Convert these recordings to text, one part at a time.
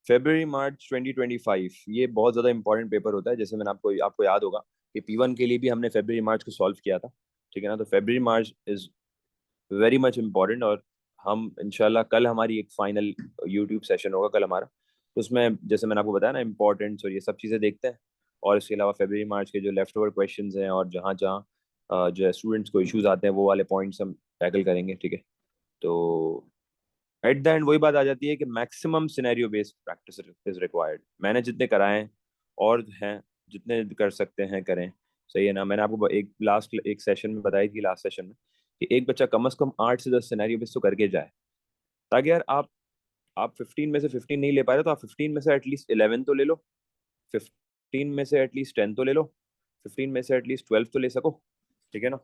फरवरी मार्च 2025 ये बहुत ज़्यादा इंपॉर्टेंट पेपर होता है। जैसे मैंने आपको आपको याद होगा कि P1 के लिए भी हमने फरवरी मार्च को सॉल्व किया था, ठीक है ना। तो फरवरी मार्च इज वेरी मच इम्पॉर्टेंट। और हम इंशाल्लाह कल हमारी एक फाइनल यूट्यूब सेशन होगा कल हमारा, तो उसमें जैसे मैंने आपको बताया ना इम्पोर्टेंट्स और ये सब चीज़ें देखते हैं। और इसके अलावा फरवरी मार्च के जो लेफ्ट ओवर क्वेश्चंस हैं और जहाँ जहाँ जो स्टूडेंट्स को इश्यूज आते हैं वो वाले पॉइंट्स हम टैकल करेंगे, ठीक है। तो एट द एंड वही बात आ जाती है कि maximum scenario based practice is required. मैंने जितने कराए और हैं, जितने कर सकते हैं करें, सही है ना। मैंने आपको एक सेशन में बताई थी, लास्ट सेशन में, कि एक बच्चा कम से कम 8 से 10 सिनेरियो बेस्ड तो करके जाए, ताकि यार आप 15 में से 15 नहीं ले पा रहे तो आप 15 में से एटलीस्ट 11 तो ले लो, 15 में से एटलीस्ट 10 तो ले लो, 15 में से एटलीस्ट 12 तो ले सको, ठीक है ना।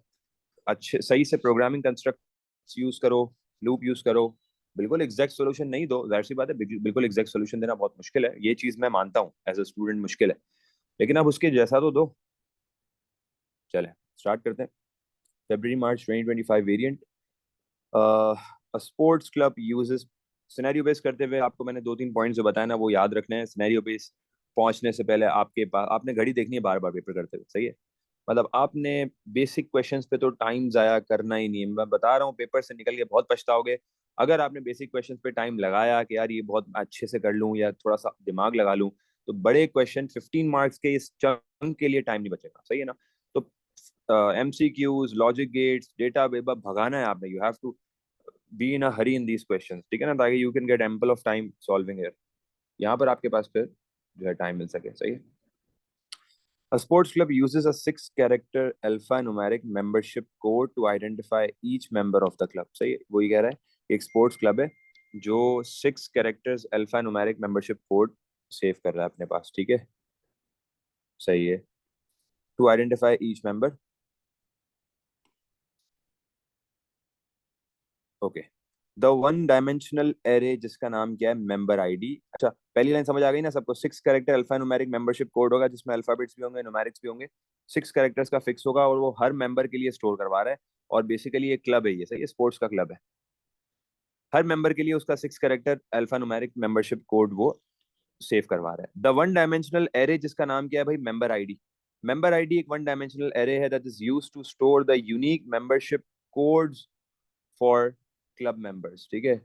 अच्छे सही से प्रोग्रामिंग कंस्ट्रक्ट यूज करो, लूप यूज करो। बिल्कुल एग्जैक्ट सॉल्यूशन नहीं दो, जाहिर सी बात है, बिल्कुल एग्जैक्ट सॉल्यूशन देना बहुत मुश्किल है, ये चीज मैं मानता हूँ, एज अ स्टूडेंट मुश्किल है, लेकिन आप उसके जैसा तो दो। चले स्टार्ट करते हैं। फरवरी मार्च 2025 variant. Sports club uses. Scenario base करते हुए आपको मैंने 2-3 पॉइंट्स जो बताया ना वो याद रखने हैं। सिनेरियो बेस पहुंचने से पहले आपके पास आपने घड़ी देखनी है बार बार पेपर करते हुए, सही है। मतलब आपने बेसिक क्वेश्चंस पे तो टाइम जाया करना ही नहीं है। मैं बता रहा हूँ, पेपर से निकल के बहुत पछताओगे अगर आपने बेसिक क्वेश्चंस पे टाइम लगाया कि यार ये बहुत अच्छे से कर लूँ या थोड़ा सा दिमाग लगा लूँ, तो बड़े क्वेश्चन 15 मार्क्स के इस चंक के लिए टाइम नहीं बचेगा, सही है ना। तो MCQs, logic gates, data web भगाना है आपने। You have to be in a hurry in these questions, ठीक है ना, ताकि you can get ample of time solving here. यहाँ पर आपके पास फिर जो है टाइम मिल सके, सही है। A sports club uses a 6-character alphanumeric membership code to identify each member of the club. सही है, वही कह रहा है कि एक स्पोर्ट्स क्लब है जो 6 characters alphanumeric membership code save कर रहा है अपने पास, ठीक है, सही है। To identify each member, okay. The one dimensional array जिसका नाम क्या है, मेंबर आईडी। अच्छा, पहली लाइन समझ आ गई ना सबको। 6 कैरेक्टर अल्फान्यूमेरिक मेंबरशिप कोड होगा जिसमें अल्फाबेट्स भी होंगे, न्यूमेरिक्स भी होंगे। 6 कैरेक्टर्स का फिक्स होगा और वो हर मेंबर के लिए स्टोर करवा रहा है। और बेसिकली ये क्लब है, ये सही है, स्पोर्ट्स का क्लब है। हर मेंबर के लिए उसका 6 कैरेक्टर अल्फान्यूमेरिक मेंबरशिप कोड वो सेव करवा रहा है। द वन डायमेंशनल एरे जिसका नाम क्या है भाई, मेंबर आईडी। मेंबर आईडी एक वन डायमेंशनल एरे है that is used to store the unique membership codes for club members, ठीक है।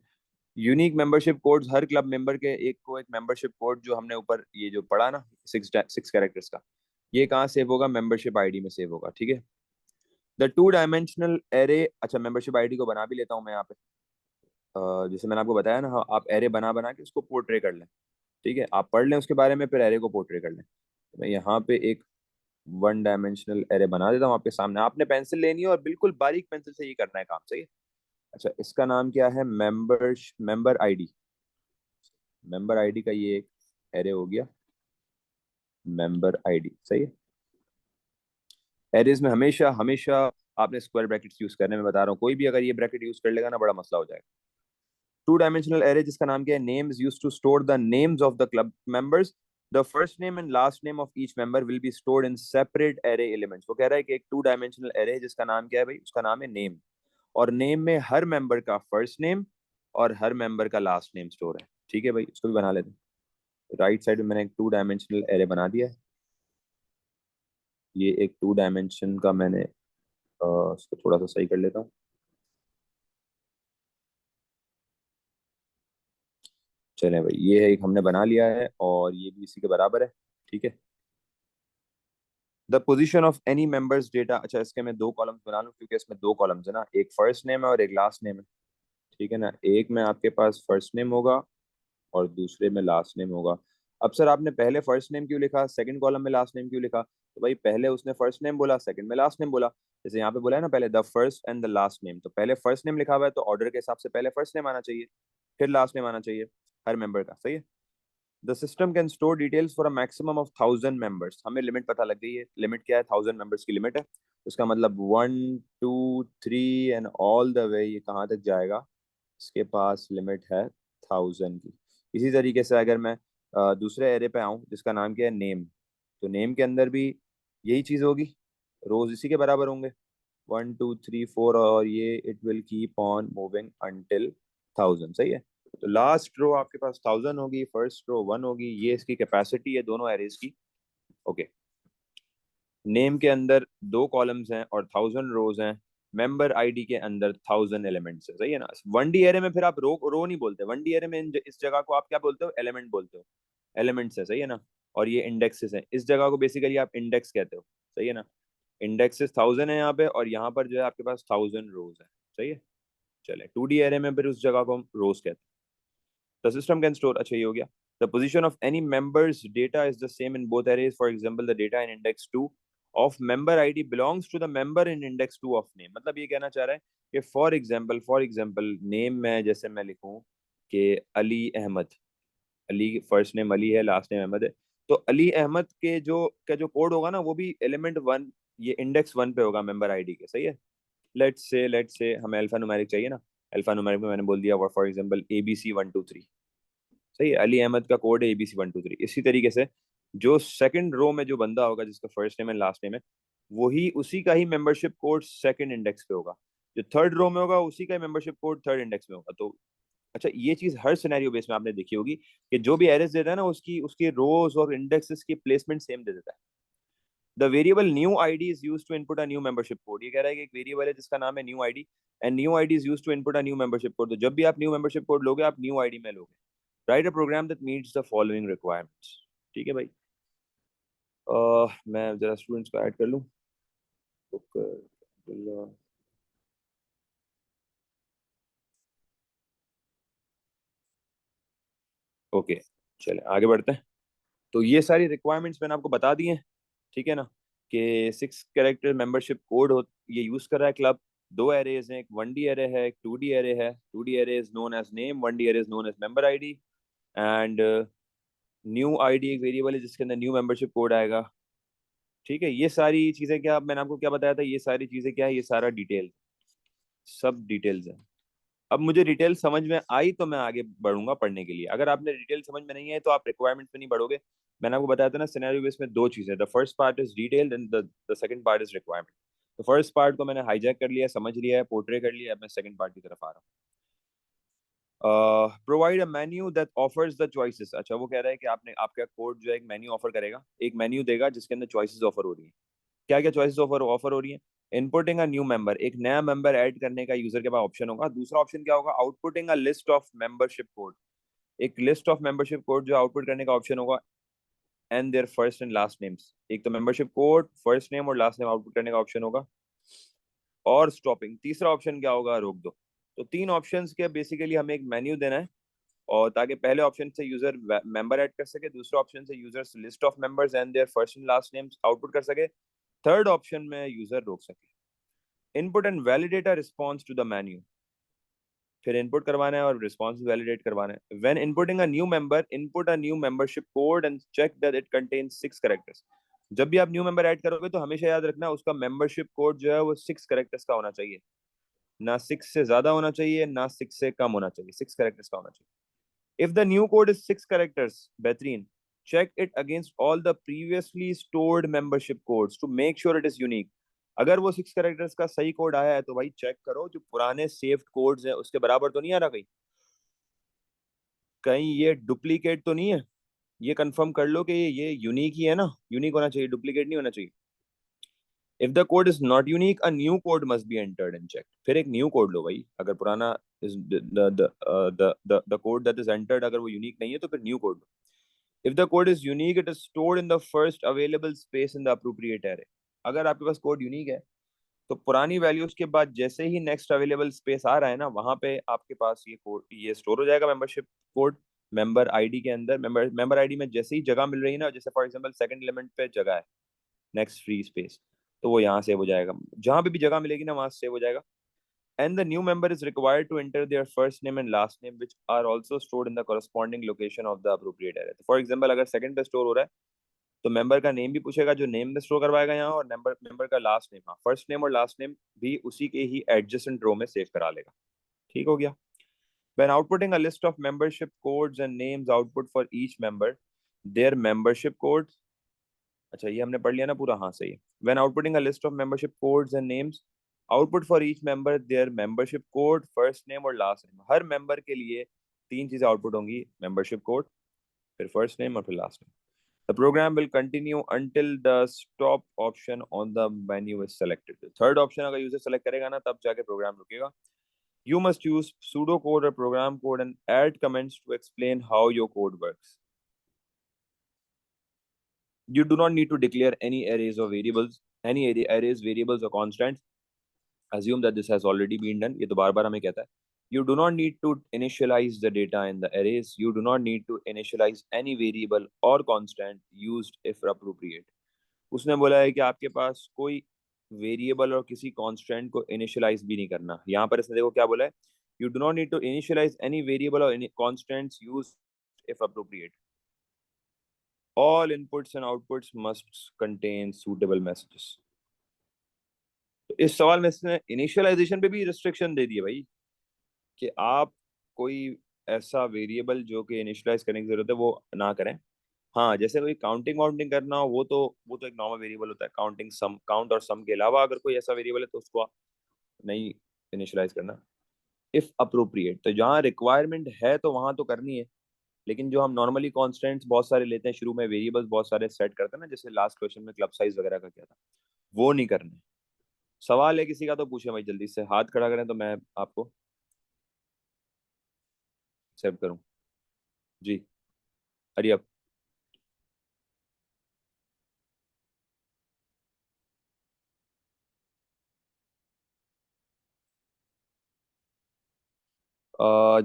यूनिक मेंबरशिप कोड्स, हर क्लब मेंबर के एक मेंबरशिप कोड जो हमने ऊपर ये जो पढ़ा ना, 6 कैरेक्टर्स का, ये कहाँ सेव होगा, मेंबरशिप आईडी में सेव होगा, ठीक है। The two dimensional array. अच्छा, मेंबरशिप आईडी को बना भी लेता हूँ मैं यहाँ पे। जैसे मैंने आपको बताया ना, हाँ, आप एरे बना बना के उसको पोर्ट्रे कर लें, ठीक है। आप पढ़ लें उसके बारे में, फिर एरे को पोर्ट्रे कर लें। तो मैं यहाँ पे एक वन डायमेंशनल एरे बना देता हूँ आपके सामने। आपने पेंसिल लेनी है और बिल्कुल बारीक पेंसिल से ही करना है काम, सही है। अच्छा, इसका नाम क्या है, मेंबर आईडी। मेंबर आईडी का ये एक एरे हो गया, मेंबर आईडी, सही है। एरेज में हमेशा हमेशा आपने स्क्वायर ब्रैकेट्स यूज करने में बता रहा हूँ, कोई भी अगर ये ब्रैकेट यूज कर लेगा ना बड़ा मसला हो जाएगा। टू डायमेंशनल एरे जिसका नाम क्या है, names used to store the names of the club members. The first name and last name of each member will be stored in separate array elements. वो कह रहा है कि एक टू डायमेंशनल एरे है जिसका नाम क्या है भाई, उसका नाम है नेम। और नेम में हर मेंबर का फर्स्ट नेम और हर मेंबर का लास्ट नेम स्टोर है, ठीक है भाई। इसको भी बना लेते हैं। राइट साइड में मैंने एक टू डायमेंशनल एरे बना दिया है। ये एक टू डायमेंशन का मैंने इसको थोड़ा सा सही कर लेता हूँ। चलें भाई, ये है एक हमने बना लिया है और ये भी इसी के बराबर है, ठीक है। The position of any members data. अच्छा, इसके मैं 2 कॉलम्स बना लूँ क्योंकि इसमें 2 कॉलम्स है ना, एक फर्स्ट नेम है और एक लास्ट नेम है, ठीक है ना। एक में आपके पास फर्स्ट नेम होगा और दूसरे में लास्ट नेम होगा। अब सर आपने पहले फर्स्ट नेम क्यों लिखा, सेकंड कॉलम में लास्ट नेम क्यों लिखा? तो भाई पहले उसने फर्स्ट नेम बोला, सेकंड में लास्ट नेम बोला। जैसे यहाँ पे बोला है ना, पहले the first and the last name, तो पहले फर्स्ट नेम लिखा हुआ है तो ऑर्डर के हिसाब से पहले फर्स्ट नेम आना चाहिए, फिर लास्ट नेम आना चाहिए हर मेंबर का, सही है। The system can store details for a maximum of 1000 members. हमें लिमिट पता लग गई है, लिमिट क्या है, 1000 मेंबर्स की लिमिट है। उसका मतलब 1 2 3 एंड ऑल द वे ये कहाँ तक जाएगा, इसके पास लिमिट है 1000 की। इसी तरीके से अगर मैं दूसरे एरे पे आऊँ जिसका नाम क्या है, नेम, तो नेम के अंदर भी यही चीज होगी, रोज इसी के बराबर होंगे, 1 2 3 4, और ये it will keep on moving until 1000, सही है। तो लास्ट रो आपके पास 1000 होगी, फर्स्ट रो 1 होगी, ये इसकी कैपेसिटी है दोनों एरेज की। ओके, नेम के अंदर 2 कॉलम्स हैं और 1000 रोज हैं, मेंबर आईडी के अंदर 1000 एलिमेंट्स है, सही है ना। 1D एरे में फिर आप रो नहीं बोलते, 1D एरे में इस जगह को आप क्या बोलते हो, एलिमेंट बोलते हो, एलिमेंट्स है, सही है ना। और ये इंडेक्सेस हैं, इस जगह को बेसिकली आप इंडेक्स कहते हो, सही है ना। इंडेक्सेस 1000 है यहाँ पे, और यहाँ पर जो है आपके पास 1000 रोज है, सही है। चले 2D एरे में फिर उस जगह को हम रोज कहते हैं। The system can store, अच्छा ये हो गया। The position of any member's data is the same in both arrays. For example, the data in index 2 of member ID belongs to the member in index 2 of name। मतलब ये कहना चाह रहा है कि for example name में जैसे मैं लिखूं कि अली अहमद, अली फर्स्ट नेम अली है, लास्ट नेम अहमद है, तो अली अहमद के जो कोड होगा ना वो भी एलिमेंट 1, ये इंडेक्स 1 पे होगा मेंबर आईडी के, सही है। लेट्स से हमें अल्फा न्यूमेरिक चाहिए ना, अल्फा न्यूमेरिक में मैंने बोल दिया फॉर एग्जांपल ABC 123, सही है। अली अहमद का कोड है ABC 123। इसी तरीके से जो सेकंड रो में जो बंदा होगा जिसका फर्स्ट नेम है लास्ट नेम है, वही उसी का ही मेंबरशिप कोड सेकंड इंडेक्स पे होगा। जो थर्ड रो में होगा उसी का मेंबरशिप कोड थर्ड इंडेक्स में होगा। तो अच्छा, ये चीज हर सिनेरियो बेस में आपने देखी होगी कि जो भी एरेस देता है ना उसकी उसकी रोज और इंडेक्सेस की प्लेसमेंट सेम दे देता है। The variable new ID is used to input a new membership code. ये कह रहा है कि एक वेरिएबल है जिसका नाम है new ID, and new ID is used to input a new membership code. तो जब भी आप न्यू मेंबरशिप कोड लोगे आप न्यू आईडी में लोगे। Write a program that meets the following requirements. ठीक है भाई। मैं जरा स्टूडेंट्स को ऐड कर लूँ। ओके, चले आगे बढ़ते हैं। तो ये सारी रिक्वायरमेंट्स मैंने आपको बता दी हैं, ठीक है ना। कि 6 कैरेक्टर मेंबरशिप कोड हो, ये यूज कर रहा है क्लब। 2 एरेज हैं, एक 1D एरे है, एक 2D एरे है। 2D array is known as name, 1D array is known as member ID, and new ID एक वेरिएबल है जिसके अंदर न्यू मेंबरशिप कोड आएगा। ठीक है, ये सारी चीजें क्या मैंने आपको क्या बताया था, ये सारी चीजें क्या है, ये सारा डिटेल, सब डिटेल्स है। अब मुझे डिटेल समझ में आई तो मैं आगे बढ़ूंगा पढ़ने के लिए। अगर आपने डिटेल समझ में नहीं है तो आप रिक्वायरमेंट पे नहीं बढ़ोगे। मैंने आपको बताया था ना, सिनेरियो बेस में 2 चीजें, the first part is detail and the second part is requirement. तो फर्स्ट पार्ट को मैंने हाईजैक कर लिया, समझ लिया है, पोर्ट्रे कर लिया। अब मैं सेकंड पार्ट की तरफ आ रहा हूँ। Provide a menu that offers the choices. अच्छा, वो कह रहा है कि आपने आपका कोड जो है एक मेन्यू ऑफर करेगा, एक मेन्यू देगा जिसके अंदर चॉइसेस ऑफर हो रही है। क्या क्या चॉइसेस ऑफर ऑफर हो रही है? इनपुटिंग अ न्यू मेंबर, एक नया मेंबर ऐड करने का यूजर के पास ऑप्शन होगा। दूसरा ऑप्शन क्या होगा? Outputting a list of membership code, एक लिस्ट ऑफ मेंबरशिप कोड जो आउटपुट करने का ऑप्शन होगा। And their first and last names, एक तो मेंबरशिप कोड, फर्स्ट नेम और लास्ट नेम आउटपुट करने का ऑप्शन होगा। और स्टॉपिंग, तीसरा ऑप्शन क्या होगा? रोक दो। तो 3 ऑप्शंस के बेसिकली हमें एक मेन्यू देना है, और ताकि पहले ऑप्शन से यूजर मेंबर ऐड कर सके, दूसरे ऑप्शन से users list of members and their first and last names output कर सके, थर्ड ऑप्शन में यूजर रोक सके। Input and validate a response to the menu, फिर इनपुट करवाना है और रिस्पॉन्स वैलिडेट करवाना है। When inputting a new member, input a new membership code and check that it contains 6 characters. जब भी आप न्यू मेंबर ऐड करोगे तो हमेशा याद रखना उसका मेंबरशिप कोड जो है वो 6 कैरेक्टर्स का होना चाहिए, ना 6 से ज्यादा होना चाहिए ना 6 से कम होना चाहिए, 6 कैरेक्टर्स का होना चाहिए। If the new code is 6 characters, बेहतरीन, check it against all the previously stored membership codes to make sure it is unique. अगर वो 6 कैरेक्टर्स का सही कोड आया है तो भाई चेक करो जो पुराने सेव्ड कोड्स हैं उसके बराबर तो नहीं आ रहा, कहीं कहीं ये डुप्लीकेट तो नहीं है। ये कंफर्म कर लो कि ये यूनिक ही है ना, यूनिक होना चाहिए, डुप्लीकेट नहीं होना चाहिए। If the code is not unique, a new code must be entered and check. फिर एक न्यू कोड लो भाई, अगर पुराना is the code that is entered अगर वो यूनिक नहीं है तो फिर न्यू कोड लो। If the code is unique, it is stored in the first available space in the appropriate array. अगर आपके पास कोड यूनिक है तो पुरानी वैल्यूज के बाद जैसे ही नेक्स्ट अवेलेबल स्पेस आ रहा है ना, वहां पे आपके पास ये कोड ये स्टोर हो जाएगा, मेंबरशिप कोड मेंबर आईडी के अंदर। मेंबर आईडी में जैसे ही जगह मिल रही है ना, जैसे फॉर एग्जांपल सेकंड एलिमेंट पे जगह है, नेक्स्ट फ्री स्पेस, तो वो यहाँ सेव हो जाएगा। जहां पे भी जगह मिलेगी ना वहां सेव हो जाएगा। And the new member is required to enter their first name and last name which are also stored in the corresponding location of the appropriate array। तो फॉर एग्जांपल अगर सेकंड पे स्टोर हो रहा है तो member का name भी पूछेगा जो नेम में स्टोर करवाएगा यहाँ, और मेंबर मेंबर का लास्ट नेम, हाँ फर्स्ट नेम और लास्ट नेम भी उसी के ही एडजेसेंट रो में सेव करा लेगा। ठीक हो गया। When outputting a list of membership codes and names output for each member their membership codes। अच्छा ये हमने पढ़ लिया ना पूरा, हाँ सही है। When outputting a list of membership codes and names output for each member their membership code, first name और last name। हर मेंबर के लिए तीन चीजें आउटपुट होंगी, मेंबरशिप कोड, फिर फर्स्ट नेम और फिर last name. The program will continue until the stop option on the menu is selected. Third option अगर यूजर सेलेक्ट करेगा ना तब जाके प्रोग्राम रुकेगा. You must use pseudocode or program code and add comments to explain how your code works. You do not need to declare any arrays or variables, arrays, variables or constants. Assume that this has already been done. ये तो बार बार हमें कहता है. You do not need to initialize the data in the arrays. You do not need to initialize any variable or constant used if appropriate. उसने बोला है कि आपके पास कोई वेरिएबल और किसी कांस्टेंट को इनिशियलाइज भी नहीं करना. यहाँ पर इसने देखो क्या बोला है, you do not need to initialise any variable और constants use if appropriate. All inputs and outputs must contain suitable messages. तो इस सवाल में इसने इनिशियलाइजेशन पे भी रिस्ट्रिक्शन दे दी है भाई, कि आप कोई ऐसा वेरिएबल जो कि इनिशियलाइज करने की जरूरत है वो ना करें. हाँ, जैसे कोई काउंटिंग वाउंटिंग करना हो वो तो एक नॉर्मल वेरिएबल होता है. काउंटिंग सम, काउंट और सम के अलावा अगर कोई ऐसा वेरिएबल है तो उसको नहीं इनिशियलाइज करना. इफ अप्रोप्रिएट, तो जहाँ रिक्वायरमेंट है तो वहां तो करनी है, लेकिन जो हम नॉर्मली कॉन्स्टेंट्स बहुत सारे लेते हैं शुरू में, वेरिएबल्स बहुत सारे सेट करते हैं ना, जैसे लास्ट क्वेश्चन में क्लब साइज वगैरह का क्या था, वो नहीं करने. सवाल है किसी का तो पूछे भाई, जल्दी से हाथ खड़ा करें तो मैं आपको एक्सेप्ट करूं. जी, हरी अप.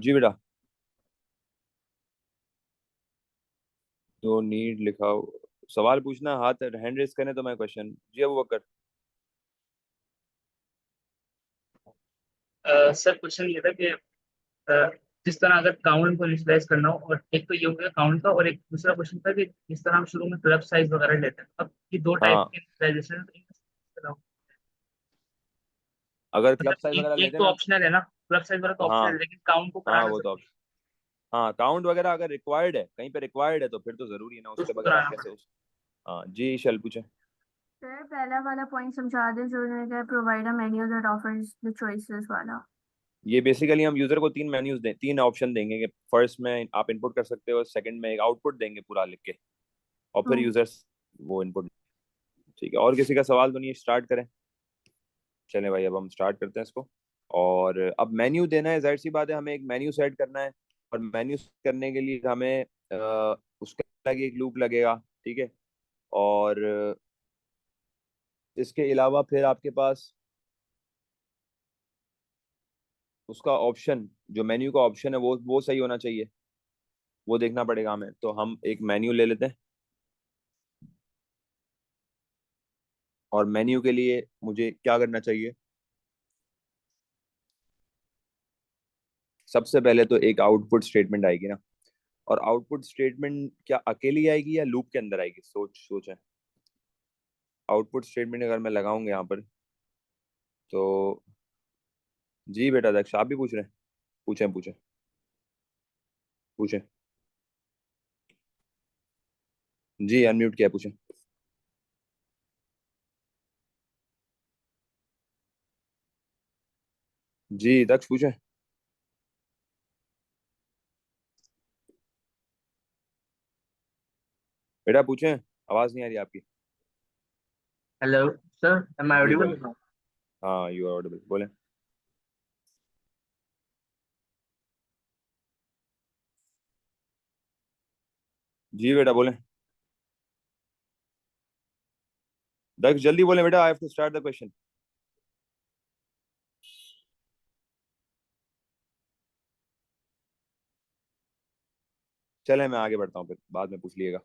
जी बेटा. तो नीड लिखा सवाल पूछना, हाथ हैंड रेस करें तो मैं क्वेश्चन. जी अबू बकर. सर क्वेश्चन ये था कि अ, जिस तरह अगर काउंट को इनिशियलाइज करना हो, और एक तो ये हो गया काउंट का, और एक दूसरा क्वेश्चन था कि जिस तरह हम शुरू में क्लब साइज वगैरह लेते हैं, अब ये दो टाइप हाँ, के इनिशियलाइजेशन है. अगर क्लब मतलब साइज एक वगैरह एक लेते हैं तो ना. ऑप्शनल है ना, क्लब साइज वाला तो ऑप्शनल हाँ है, लेकिन काउंट को हाँ, कराना वो तो जरूरी है. हाँ, काउंट वगैरह अगर रिक्वायर्ड है, कहीं पे रिक्वायर्ड है तो फिर तो जरूरी है ना, तो उसके उसको बगैर आप कराना कैसे पड़ेगा. उस. हाँ जी, शल पूछे. सर पहला वाला पॉइंट समझा दें जो उन्होंने कहा, provide a menu that offers the choices वाला. ये बेसिकली हम यूजर को तीन मेन्यूज दें, तीन ऑप्शन देंगे कि फर्स्ट में आप इनपुट कर सकते हो, सेकंड में एक आउटपुट देंगे पूरा लिख के, और फिर यूजर्स वो इनपुट. ठीक है, और किसी का सवाल तो नहीं, स्टार्ट करें. चलें भाई, अब हम स्टार्ट करते हैं इसको. और अब मेन्यू देना है, जाहिर सी बात है हमें एक मेन्यू सेट करना है. और मेन्यू करने के लिए हमें उसका एक लूप लगेगा. ठीक है. और इसके अलावा फिर आपके पास उसका ऑप्शन, जो मेन्यू का ऑप्शन है वो सही होना चाहिए, वो देखना पड़ेगा हमें. तो हम एक मेन्यू ले लेते हैं, और मेन्यू के लिए मुझे क्या करना चाहिए. सबसे पहले तो एक आउटपुट स्टेटमेंट आएगी ना. और आउटपुट स्टेटमेंट क्या अकेली आएगी या लूप के अंदर आएगी, सोचें. आउटपुट स्टेटमेंट अगर मैं लगाऊंगा यहाँ पर, तो जी बेटा दक्ष, आप भी पूछ रहे हैं. पूछें पूछें पूछें. जी अनम्यूट किया, पूछें. जी दक्ष पूछें. बेटा पूछें, आवाज नहीं आ रही आपकी. हेलो सर, एम आई जी ऑडिबल? बोले. हाँ, यू आर ऑडिबल, बोले. जी बेटा बोले. दक्ष जल्दी बोले बेटा, I have to start the question. चले मैं आगे बढ़ता हूँ, फिर बाद में पूछ लिएगा.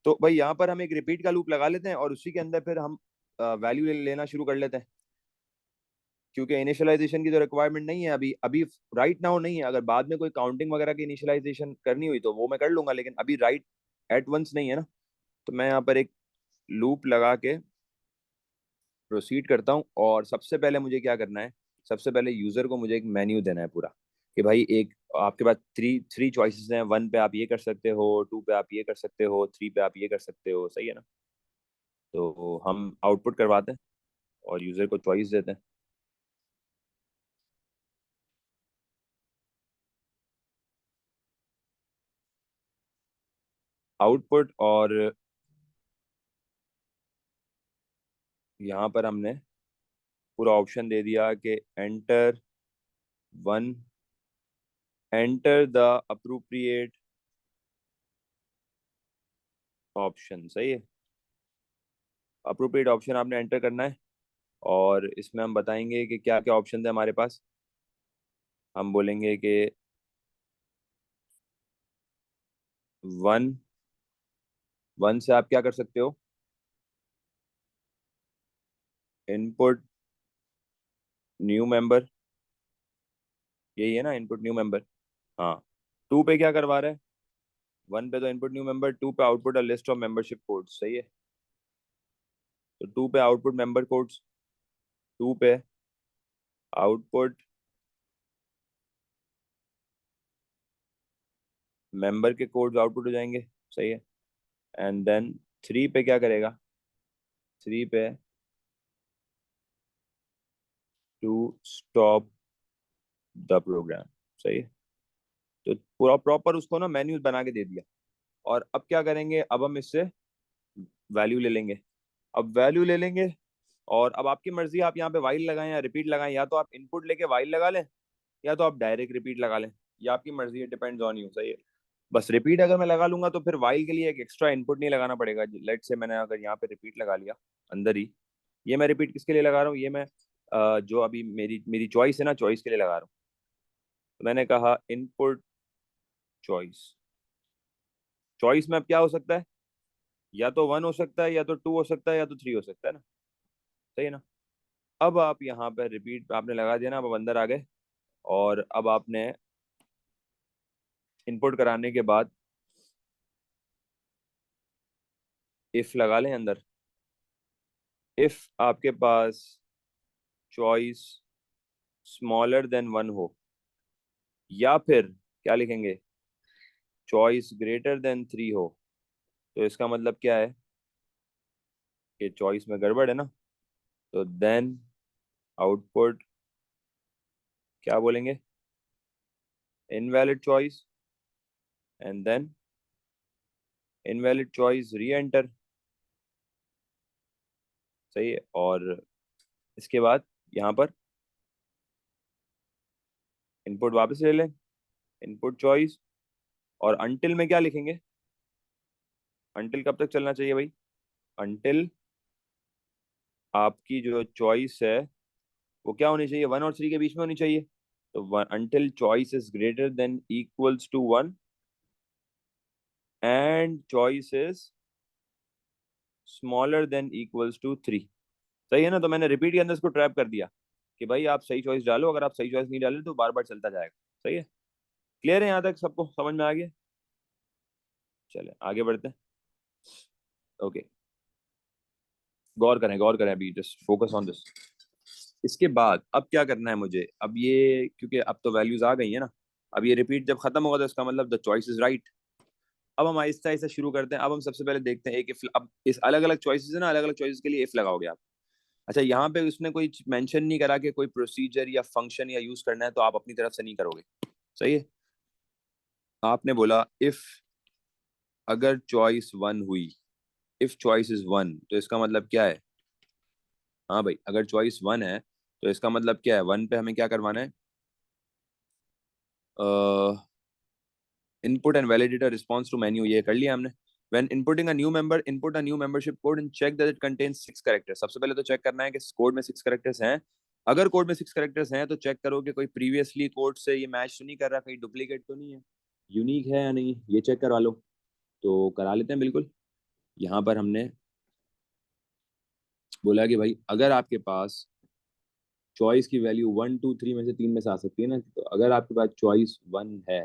तो भाई यहाँ पर हम एक रिपीट का लूप लगा लेते हैं, और उसी के अंदर फिर हम वैल्यू लेना शुरू कर लेते हैं. क्योंकि इनिशियलाइजेशन की तो रिक्वायरमेंट नहीं है अभी अभी, राइट नाउ नहीं है. अगर बाद में कोई काउंटिंग वगैरह की इनिशियलाइजेशन करनी हुई तो वो मैं कर लूंगा, लेकिन अभी राइट एट वंस नहीं है ना. तो मैं यहाँ पर एक लूप लगा के प्रोसीड करता हूँ. और सबसे पहले मुझे क्या करना है, सबसे पहले यूजर को मुझे एक मेन्यू देना है पूरा, कि भाई एक आपके पास थ्री थ्री चॉइसेस हैं. वन पे आप ये कर सकते हो, टू पे आप ये कर सकते हो, थ्री पे आप ये कर सकते हो. सही है ना. तो हम आउटपुट करवाते हैं और यूजर को चॉइस देते हैं. आउटपुट, और यहाँ पर हमने पूरा ऑप्शन दे दिया कि enter one, enter the appropriate option. सही है, अप्रोप्रिएट ऑप्शन आपने एंटर करना है, और इसमें हम बताएंगे कि क्या क्या ऑप्शन है हमारे पास। हम बोलेंगे कि वन, वन से आप क्या कर सकते हो, इनपुट न्यू मेंबर, यही है ना, इनपुट न्यू मेंबर। हाँ, टू पे क्या करवा रहा है, वन पे तो इनपुट न्यू मेंबर, टू पे output a list of membership codes. सही है, तो टू पे आउटपुट मेंबर कोड्स, टू पे आउटपुट मेंबर के कोड्स आउटपुट हो जाएंगे। सही है, एंड देन थ्री पे क्या करेगा, थ्री पे टू स्टॉप द प्रोग्राम। सही है, तो पूरा प्रॉपर उसको ना मेन्यू बना के दे दिया। और अब क्या करेंगे, अब हम इससे वैल्यू ले लेंगे। अब वैल्यू ले लेंगे, और अब आपकी मर्जी, आप यहाँ पे वाइल लगाएं या रिपीट लगाएं, या तो आप इनपुट लेके वाइल लगा लें, या तो आप डायरेक्ट रिपीट लगा लें, ये आपकी मर्जी है, डिपेंड्स ऑन यू। सही है, बस रिपीट अगर मैं लगा लूंगा तो फिर वाइल के लिए एक एक्स्ट्रा इनपुट नहीं लगाना पड़ेगा। लेट से मैंने अगर यहाँ पे रिपीट लगा लिया अंदर ही, ये मैं रिपीट किसके लिए लगा रहा हूँ, ये मैं जो अभी मेरी मेरी चॉइस है ना, चॉइस के लिए लगा रहा हूँ। तो मैंने कहा इनपुट चॉइस, चॉइस में अब क्या हो सकता है, या तो वन हो सकता है, या तो टू हो सकता है, या तो थ्री हो सकता है ना। सही है ना, अब आप यहाँ पे रिपीट आपने लगा दिया ना, अब अंदर आ गए, और अब आपने इनपुट कराने के बाद इफ लगा लें अंदर। इफ आपके पास चॉइस स्मॉलर देन वन हो, या फिर क्या लिखेंगे, चॉइस ग्रेटर देन थ्री हो, तो इसका मतलब क्या है कि चॉइस में गड़बड़ है ना। तो देन आउटपुट क्या बोलेंगे, invalid choice, and then invalid choice reenter. सही है, और इसके बाद यहाँ पर इनपुट वापस ले लें, इनपुट चॉइस, और अंटिल में क्या लिखेंगे, अंटिल कब तक चलना चाहिए भाई, अंटिल आपकी जो चॉइस है वो क्या होनी चाहिए, वन और थ्री के बीच में होनी चाहिए। तो one, until choice is greater than equals to one, and choice is smaller than equals to three. सही है ना, तो मैंने रिपीट के अंदर इसको ट्रैप कर दिया कि भाई आप सही चॉइस डालो, अगर आप सही चॉइस नहीं डाले तो बार बार चलता जाएगा। सही है, क्लियर है, यहाँ तक सबको समझ में आ गया। चले आगे बढ़ते हैं। ओके, गौर करें अभी, जस्ट फोकस ऑन दिस। इसके बाद अब क्या करना है मुझे, अब ये क्योंकि अब तो वैल्यूज आ गई है ना, अब ये रिपीट जब खत्म होगा तो इसका मतलब द चॉइस इज राइट। अब हम आहिस्ता आहिस्ता शुरू करते हैं। अब हम सबसे पहले देखते हैं एक इफ, अब इस अलग अलग चॉइसेस है ना, अलग अलग चॉइसेस के लिए इफ लगाओगे आप। अच्छा, यहाँ पे उसने कोई मेंशन नहीं करा कि कोई प्रोसीजर या फंक्शन या यूज करना है, तो आप अपनी तरफ से नहीं करोगे। सही है, आपने बोला इफ, अगर चॉइस वन हुई, इफ चॉइस इज वन, तो इसका मतलब क्या है, हाँ भाई अगर चॉइस वन है तो इसका मतलब क्या है, वन पे हमें क्या करवाना है, input and validate a response to menu, ये कर लिया हमने। When inputting a new member, input a new membership code and check that it contains six characters. सबसे पहले तो चेक करना है कि कोड में सिक्स कैरेक्टर्स हैं। अगर कोड में सिक्स कैरेक्टर्स हैं तो चेक करो कि कोई प्रीवियसली कोड से ये मैच तो नहीं कर रहा, कहीं डुप्लीकेट तो नहीं है, यूनिक है या नहीं, ये चेक करवा लो। तो करा लेते हैं बिल्कुल। यहाँ पर हमने बोला कि भाई अगर आपके पास चॉइस की वैल्यू वन टू थ्री में से तीन में से आ सकती है ना, तो अगर आपके पास चॉइस वन है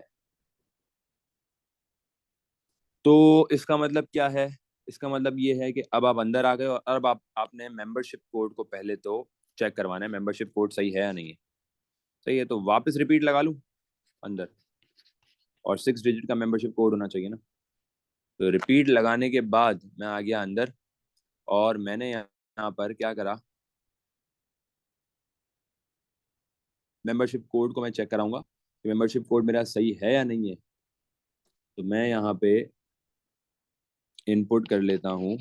तो इसका मतलब क्या है, इसका मतलब ये है कि अब आप अंदर आ गए, और अब आपने मेंबरशिप कोड को पहले तो चेक करवाना है, मेंबरशिप कोड सही है या नहीं है। सही है, तो वापस रिपीट लगा लूं अंदर, और सिक्स डिजिट का मेंबरशिप कोड होना चाहिए ना। तो रिपीट लगाने के बाद मैं आ गया अंदर, और मैंने यहाँ पर क्या करा, मेंबरशिप कोड को मैं चेक कराऊंगा कि मेंबरशिप कोड मेरा सही है या नहीं है। तो मैं यहाँ पे इनपुट कर लेता हूँ।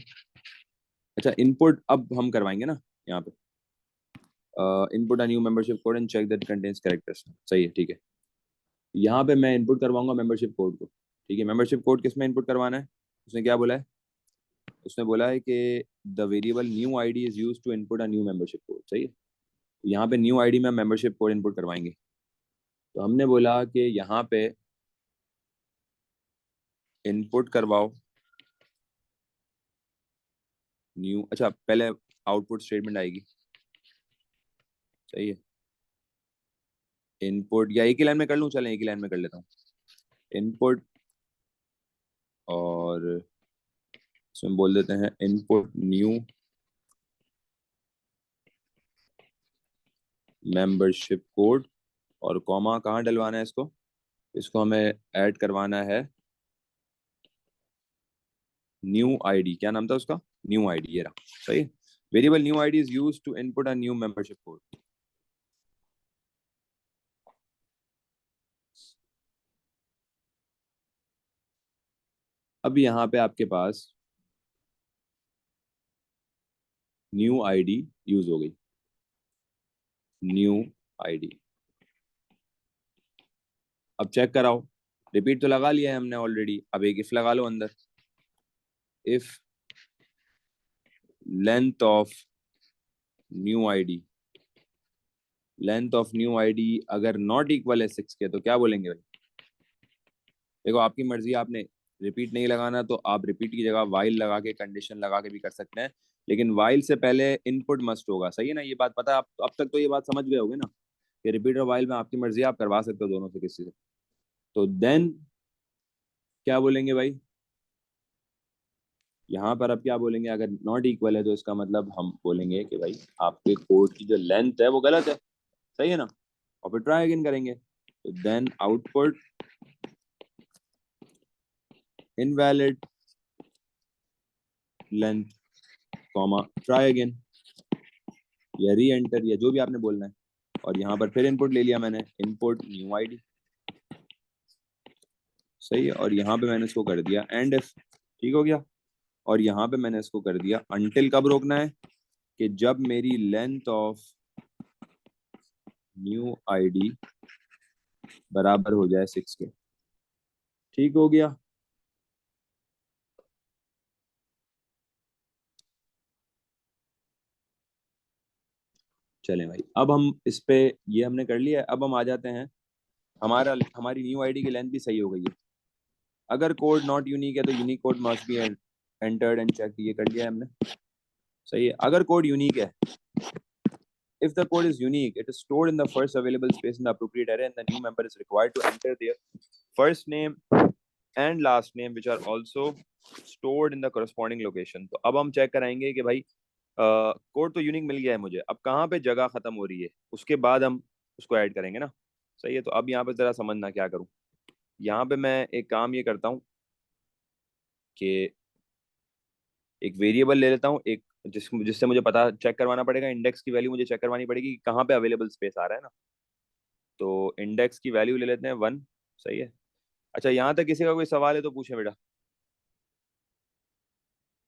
अच्छा, इनपुट अब हम करवाएंगे ना यहाँ पे, input a new membership code and check that contains characters. सही है, ठीक है। यहाँ पे मैं इनपुट करवाऊंगा मेंबरशिप कोड को। ठीक है, मेंबरशिप कोड किस में इनपुट करवाना है? उसने क्या बोला है? उसने बोला है कि the variable new ID is used to input a new membership code. सही है, यहाँ पे न्यू आईडी में मेंबरशिप कोड इनपुट करवाएंगे। तो हमने बोला कि यहाँ पे इनपुट करवाओ न्यू। अच्छा, पहले आउटपुट स्टेटमेंट आएगी। सही है, इनपुट या एक ही लाइन में कर लूँ? चलें एक ही लाइन में कर लेता हूँ। इनपुट और इसमें बोल देते हैं इनपुट न्यू मेंबरशिप कोड, और कॉमा कहाँ डलवाना है इसको? इसको हमें ऐड करवाना है न्यू आईडी। क्या नाम था उसका? न्यू आईडी, ये रहा। सही है, variable new ID is used to input a new membership code. अब यहाँ पे आपके पास न्यू आईडी यूज हो गई। न्यू आईडी, अब चेक कराओ। रिपीट तो लगा लिया है हमने ऑलरेडी, अब एक इफ लगा लो अंदर। If length of new ID, length of new ID अगर नॉट इक्वल है 6 के, तो क्या बोलेंगे भाई? देखो आपकी मर्जी, आपने रिपीट नहीं लगाना तो आप रिपीट की जगह वाइल लगा के, कंडीशन लगा के भी कर सकते हैं, लेकिन वाइल से पहले इनपुट मस्ट होगा। सही है ना, ये बात पता है आप? अब तक तो ये बात समझ गए होगे ना कि रिपीट और वाइल में आपकी मर्जी, आप करवा सकते हो दोनों से किसी से। तो देन क्या बोलेंगे भाई? यहाँ पर अब क्या बोलेंगे? अगर नॉट इक्वल है तो इसका मतलब हम बोलेंगे कि भाई आपके कोड की जो लेंथ है वो गलत है। सही है ना, और फिर ट्राई अगेन करेंगे। तो then output invalid length comma try again, या री एंटर, या जो भी आपने बोलना है। और यहाँ पर फिर इनपुट ले लिया मैंने, इनपुट न्यू आईडी। सही है, और यहाँ पे मैंने इसको कर दिया एंड इफ। ठीक हो गया। और यहाँ पे मैंने इसको कर दिया अनटिल। कब रोकना है? कि जब मेरी लेंथ ऑफ न्यू आईडी बराबर हो जाए 6 के। ठीक हो गया। चलें भाई, अब हम इस पे, ये हमने कर लिया है। अब हम आ जाते हैं, हमारी न्यू आईडी की लेंथ भी सही हो गई है। अगर कोड नॉट यूनिक है तो unique code must be entered and check, ये कर लिया है हमने। सही है, अगर कोड यूनिक है, if the code is unique, it is stored in the first available space in the appropriate array, and the new member is required to enter their first name and last name, which are also stored in the corresponding location. तो अब हम check कराएंगे कि भाई code तो unique मिल गया है मुझे, अब कहाँ पे जगह खत्म हो रही है, उसके बाद हम उसको ऐड करेंगे ना। सही है, तो अब यहाँ पे जरा समझना क्या करूँ। यहाँ पे मैं एक काम ये करता हूँ कि एक वेरिएबल ले लेता हूँ, एक जिससे मुझे पता चेक करवाना पड़ेगा, इंडेक्स की वैल्यू मुझे चेक करवानी पड़ेगी कि कहाँ पे अवेलेबल स्पेस आ रहा है ना। तो इंडेक्स की वैल्यू ले लेते हैं 1। सही है। अच्छा, यहाँ तक किसी का कोई सवाल है तो पूछे बेटा।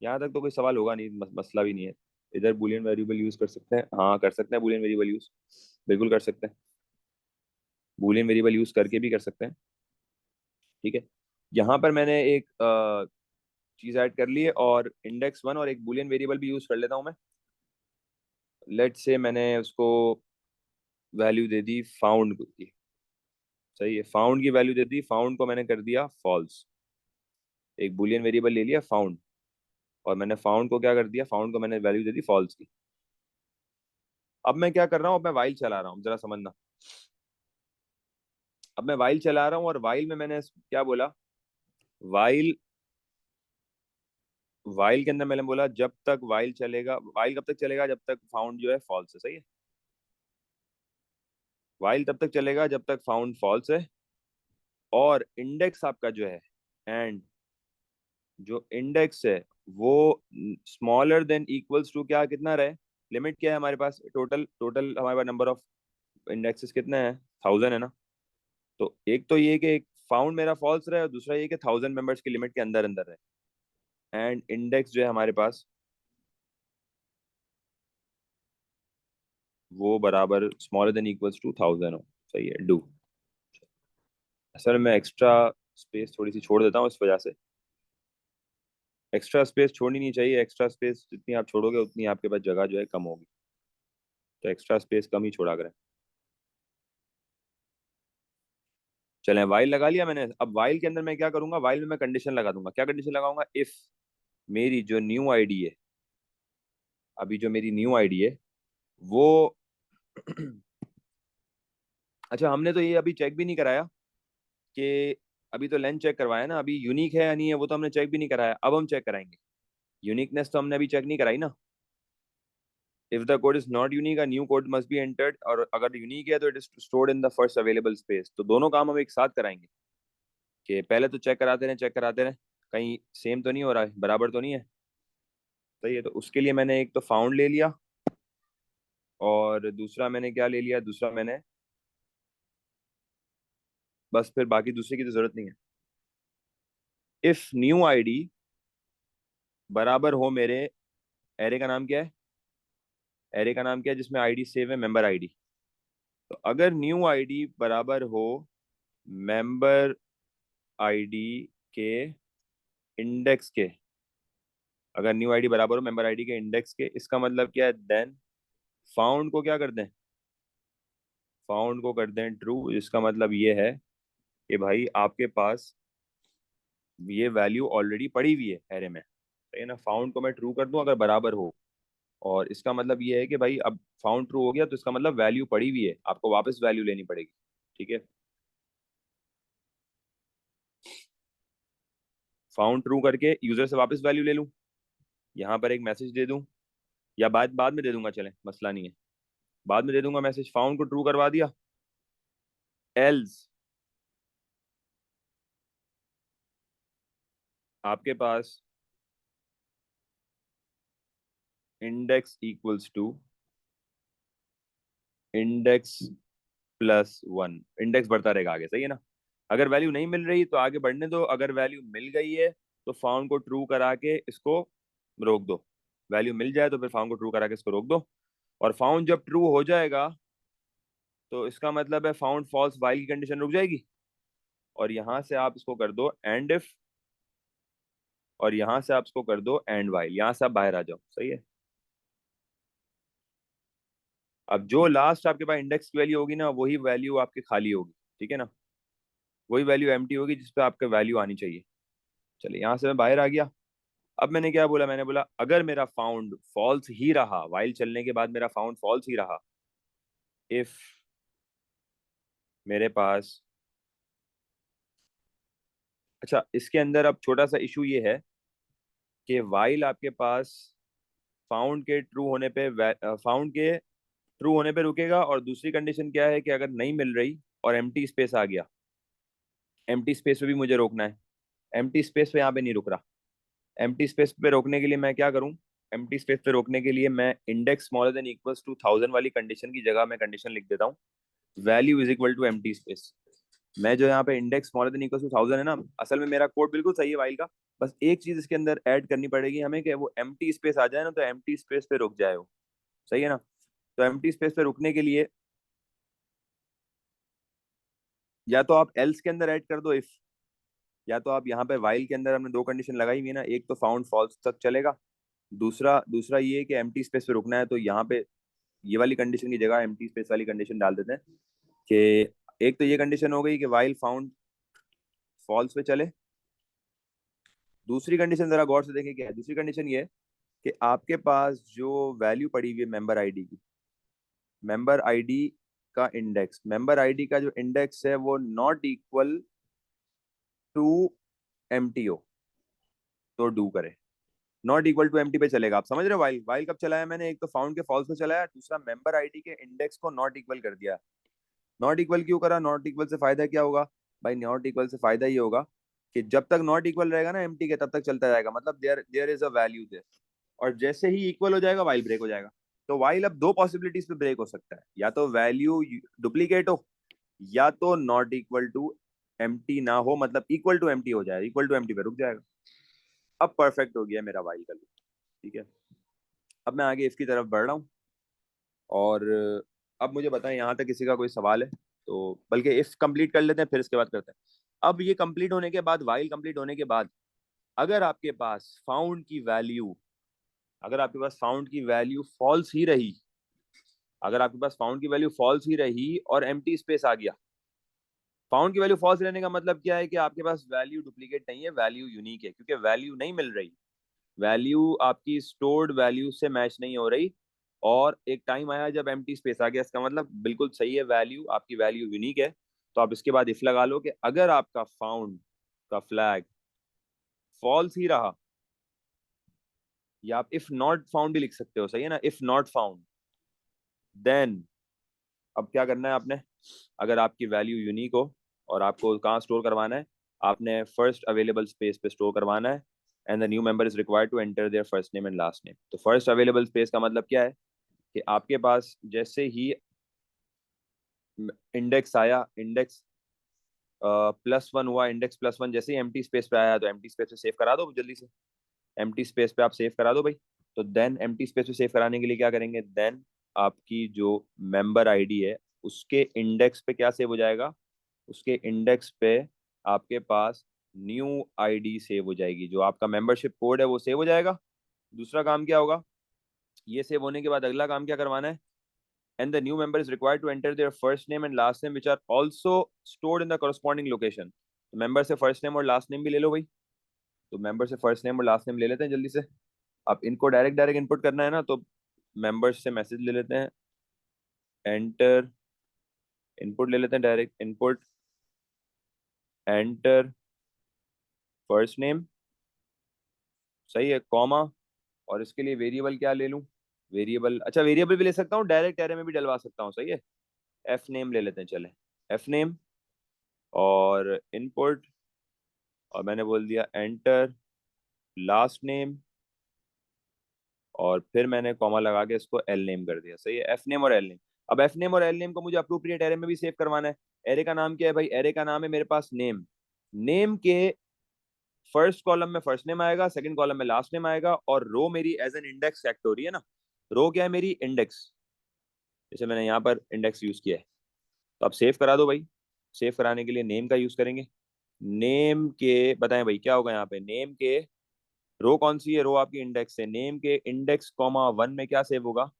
यहाँ तक तो कोई सवाल होगा नहीं, मसला भी नहीं है। इधर बूलियन वेरिएबल यूज कर सकते हैं, हाँ कर सकते हैं बूलियन वेरिएबल यूज, बिल्कुल कर सकते हैं। बूलियन वेरिएबल यूज करके भी कर सकते हैं। ठीक है, यहाँ पर मैंने एक चीज ऐड कर ली है, और इंडेक्स 1 और एक बूलियन वेरिएबल भी यूज कर लेता हूँ मैं। लेट से मैंने उसको वैल्यू दे दी फाउंड की। सही है, फाउंड की वैल्यू दे दी, फाउंड को मैंने कर दिया फॉल्स। एक बूलियन वेरिएबल ले लिया फाउंड, और मैंने फाउंड को क्या कर दिया, फाउंड को मैंने वैल्यू दे दी फॉल्स की। अब मैं क्या कर रहा हूँ, अब मैं वाइल चला रहा हूँ, जरा समझना। अब मैं वाइल चला रहा हूँ, और वाइल में मैंने क्या बोला, वाइल वाइल के अंदर मैंने बोला जब तक वाइल चलेगा, वाइल कब तक चलेगा? जब तक फाउंड जो है फॉल्स है। सही है, वाइल तब तक चलेगा जब तक फाउंड फॉल्स है, और इंडेक्स आपका जो है, एंड जो इंडेक्स है वो स्मॉलर देन इक्वल्स टू क्या, कितना रहे, लिमिट क्या है हमारे पास, टोटल टोटल हमारे पास नंबर ऑफ इंडेक्सेस कितने हैं, 1000 है ना। तो एक तो ये कि एक फाउंड मेरा फॉल्स रहे, और दूसरा ये कि 1000 मेंबर्स की लिमिट के अंदर अंदर रहे। एंड इंडेक्स जो है हमारे पास वो बराबर स्मॉलर देन इक्वल्स टू 1000 हो। सही है, डू। असल में एक्स्ट्रा स्पेस थोड़ी सी छोड़ देता हूँ इस वजह से। एक्स्ट्रा स्पेस छोड़नी नहीं चाहिए, एक्स्ट्रा स्पेस जितनी आप छोड़ोगे उतनी आपके पास जगह जो है कम होगी, तो एक्स्ट्रा स्पेस कम ही छोड़ा करें। चलें, वाइल लगा लिया मैंने। अब वाइल के अंदर मैं क्या करूंगा, वाइल में मैं कंडीशन लगा दूंगा। क्या कंडीशन लगाऊंगा? इफ मेरी जो न्यू आईडी है, अभी जो मेरी न्यू आईडी है वो अच्छा, हमने तो ये अभी चेक भी नहीं कराया कि अभी तो लेंथ चेक करवाया ना, अभी यूनिक है या नहीं है वो तो हमने चेक भी नहीं कराया। अब हम चेक कराएंगे। यूनिकनेस तो हमने अभी चेक नहीं कराई ना। If the code is not unique, a new code must be entered, और अगर यूनिक है तो it is stored in the first available space. तो दोनों काम हम एक साथ कराएंगे कि पहले तो चेक कराते रहे, चेक कराते रहे कहीं सेम तो नहीं हो रहा है, बराबर तो नहीं है। सही है, तो उसके लिए मैंने एक तो फाउंड ले लिया, और दूसरा मैंने क्या ले लिया, दूसरा मैंने बस फिर बाकी दूसरे की तो जरूरत नहीं है। इफ न्यू आईडी बराबर हो मेरे एरे का नाम क्या है, एरे का नाम क्या है जिसमें आईडी सेव है, मेंबर आईडी। तो अगर न्यू आईडी बराबर हो मेंबर आईडी के इंडेक्स के, अगर न्यू आईडी बराबर हो मेंबर आईडी के इंडेक्स के, इसका मतलब क्या है, देन फाउंड को क्या कर दें, फाउंड को कर दें ट्रू। इसका मतलब ये है कि भाई आपके पास ये वैल्यू ऑलरेडी पड़ी हुई है एरे में। सही है ना, फाउंड को मैं ट्रू कर दूं अगर बराबर हो, और इसका मतलब ये है कि भाई अब फाउंड ट्रू हो गया तो इसका मतलब वैल्यू पड़ी हुई है, आपको वापस वैल्यू लेनी पड़ेगी। ठीक है, फाउंड ट्रू करके यूजर से वापस वैल्यू ले लूं, यहाँ पर एक मैसेज दे दूं, या बाद बाद में दे दूंगा, चलें मसला नहीं है, बाद में दे दूंगा मैसेज। फाउंड को ट्रू करवा दिया, एल्स आपके पास index equals to index plus one, index बढ़ता रहेगा आगे। सही है ना, अगर वैल्यू नहीं मिल रही तो आगे बढ़ने दो, अगर वैल्यू मिल गई है तो फाउंड को ट्रू करा के इसको रोक दो। वैल्यू मिल जाए तो फिर फाउंड को ट्रू करा के इसको रोक दो, और फाउंड जब ट्रू हो जाएगा तो इसका मतलब है फाउंड फॉल्स, वाइल की कंडीशन रुक जाएगी, और यहां से आप इसको कर दो एंड इफ, और यहां से आप इसको कर दो एंड वाइल, यहां से आप बाहर आ जाओ। सही है, अब जो लास्ट आपके पास इंडेक्स की वैल्यू होगी ना वही वैल्यू आपकी खाली होगी। ठीक है ना, वही वैल्यू एम्प्टी होगी जिस पे आपका वैल्यू आनी चाहिए। चलिए, यहां से मैं बाहर आ गया। अब मैंने क्या बोला, मैंने बोला अगर मेरा फाउंड फॉल्स ही रहा, वाइल चलने के बाद मेरा फाउंड फॉल्स ही रहा, इफ मेरे पास, अच्छा इसके अंदर अब छोटा सा इशू ये है कि वाइल आपके पास फाउंड के ट्रू होने पे, फाउंड के ट्रू होने पे रुकेगा, और दूसरी कंडीशन क्या है कि अगर नहीं मिल रही और एम्प्टी स्पेस आ गया, एम्प्टी स्पेस पे भी मुझे रोकना है। एम्प्टी स्पेस पे यहाँ पे नहीं रुक रहा। एम्प्टी स्पेस पे रोकने के लिए मैं क्या करूँ, एम्प्टी स्पेस पे रोकने के लिए मैं index smaller than equals to 1000 वाली कंडीशन की जगह मैं कंडीशन लिख देता हूँ, value is equal to empty space. मैं जो यहाँ पे index smaller than equal to 1000 है ना, असल में मेरा कोड बिल्कुल सही है वाइल का, बस एक चीज इसके अंदर ऐड करनी पड़ेगी हमें कि वो एम्प्टी स्पेस आ जाए ना, तो एम्प्टी स्पेस पे रुक जाए वो। सही है ना, तो एम्प्टी स्पेस पे रुकने के लिए या तो आप एल्स के अंदर ऐड कर दो इफ, या तो आप यहाँ पे वाइल के अंदर हमने दो कंडीशन लगाई हुई है ना, एक तो फाउंड फॉल्स तक चलेगा, दूसरा दूसरा ये है कि एम्प्टी स्पेस पे रुकना है, तो यहाँ पे ये वाली कंडीशन की जगह एम्प्टी स्पेस वाली कंडीशन डाल देते हैं कि एक तो ये कंडीशन हो गई कि वाइल फाउंड फॉल्स पे चले। दूसरी कंडीशन जरा गौर से देखें क्या है, दूसरी कंडीशन ये है कि आपके पास जो वैल्यू पड़ी हुई है मेंबर आईडी की, मेंबर आईडी का इंडेक्स, मेंबर आईडी का जो इंडेक्स है वो नॉट इक्वल टू एमटीओ, तो डू करे। नॉट इक्वल टू एमटी पे चलेगा, आप समझ रहे हो। वाइल वाइल कब चलाया मैंने, एक तो फाउंड के फॉल्स पे चलाया, दूसरा मेंबर आईडी के इंडेक्स को नॉट इक्वल कर दिया। नॉट इक्वल क्यों करा, नॉट इक्वल से फायदा क्या होगा भाई, नॉट इक्वल से फायदा ये होगा कि जब तक नॉट इक्वल रहेगा ना एमटी के, तब तक चलता जाएगा, मतलब there there is a value there, और जैसे ही इक्वल हो जाएगा वाइल ब्रेक हो जाएगा। तो वाइल अब दो पॉसिबिलिटीज पे ब्रेक हो सकता है, या तो वैल्यू डुप्लीकेट हो, या तो नॉट इक्वल टू एम्प्टी ना हो, मतलब इक्वल टू एम्प्टी हो जाए, इक्वल टू एम्प्टी पे रुक जाएगा। अब परफेक्ट हो गया मेरा वाइल का लूप। ठीक है, अब मैं आगे इफ की तरफ बढ़ रहा हूँ। और अब मुझे बताएं यहाँ तक किसी का कोई सवाल है तो, बल्कि इफ कंप्लीट कर लेते हैं फिर इसके बाद करते हैं। अब ये कंप्लीट होने के बाद, वाइल कंप्लीट होने के बाद, अगर आपके पास फाउंड की वैल्यू, अगर आपके पास फाउंड की वैल्यू फॉल्स ही रही, अगर आपके पास फाउंड की वैल्यू फॉल्स ही रही और एम्प्टी स्पेस आ गया, फाउंड की वैल्यू फॉल्स रहने का मतलब क्या है कि आपके पास वैल्यू डुप्लीकेट नहीं है, वैल्यू यूनिक है, क्योंकि वैल्यू नहीं मिल रही, वैल्यू आपकी स्टोर्ड वैल्यू से मैच नहीं हो रही। और एक टाइम आया जब एम्प्टी स्पेस आ गया, इसका मतलब बिल्कुल सही है, वैल्यू आपकी वैल्यू यूनिक है। तो आप इसके बाद इफ लगा लो कि अगर आपका फाउंड का फ्लैग फॉल्स ही रहा, या आप इफ नॉट फाउंड भी लिख सकते हो, सही है ना, इफ नॉट फाउंड, देन अब क्या करना है आपने, अगर आपकी वैल्यू यूनिक हो और आपको कहाँ स्टोर करवाना है, आपने फर्स्ट अवेलेबल स्पेस पे स्टोर करवाना है। And the new member is required to enter their first name and last name. तो फर्स्ट अवेलेबल स्पेस का मतलब क्या है कि आपके पास जैसे ही इंडेक्स आया, इंडेक्स +1 हुआ, इंडेक्स +1 जैसे ही एम्प्टी स्पेस पे आया, तो एम्प्टी स्पेस पे सेव करा दो जल्दी से, एम्प्टी स्पेस पे आप सेव करा दो भाई। तो देन एम्प्टी स्पेस पे सेव कराने के लिए क्या करेंगे, देन आपकी जो मेंबर आईडी है उसके इंडेक्स पे क्या सेव हो जाएगा, उसके इंडेक्स पे आपके पास न्यू आईडी सेव हो जाएगी, जो आपका मेंबरशिप कोड है वो सेव हो जाएगा। दूसरा काम क्या होगा, ये सेव होने के बाद अगला काम क्या करवाना है, and the new member is required to enter their first name and last name which are also stored in the corresponding location। तो मेंबर से फर्स्ट नेम और लास्ट नेम भी ले लो भाई। तो मेंबर से फर्स्ट नेम और लास्ट नेम ले लेते हैं जल्दी से। अब इनको डायरेक्ट डायरेक्ट इनपुट करना है ना, तो मेंबर्स से मैसेज ले लेते हैं, एंटर, इनपुट ले लेते हैं direct input, enter first name, सही है, कॉमा, और इसके लिए वेरिएबल क्या ले लूं, वेरिएबल, अच्छा वेरिएबल भी ले सकता हूँ, डायरेक्ट एरे में भी डलवा सकता हूँ, सही है, एफ नेम ले लेते हैं, चले एफ नेम और इनपुट, और मैंने बोल दिया एंटर लास्ट नेम, और फिर मैंने कॉमा लगा के इसको एल नेम कर दिया, सही है, एफ नेम और एल नेम। अब एफ नेम और एल नेम को मुझे अप्रोप्रिएट एरे में भी सेव करवाना है। एरे का नाम क्या है भाई, एरे का नाम है मेरे पास नेम। नेम के फर्स्ट कॉलम में फर्स्ट नेम आएगा, सेकंड कॉलम में लास्ट नेम आएगा, और रो मेरी एज एन इंडेक्स एक्ट हो रही है ना, रो क्या है मेरी, इंडेक्स, जैसे मैंने यहाँ पर इंडेक्स यूज किया है। तो आप सेव करा दो भाई। सेव कराने के लिए नेम का यूज करेंगे। नेम के बताएं भाई क्या होगा यहाँ पे, नेम के रो कौन सी है, रो आपकी इंडेक्स है, नेम के इंडेक्स कॉमा 1 में क्या सेव होगा,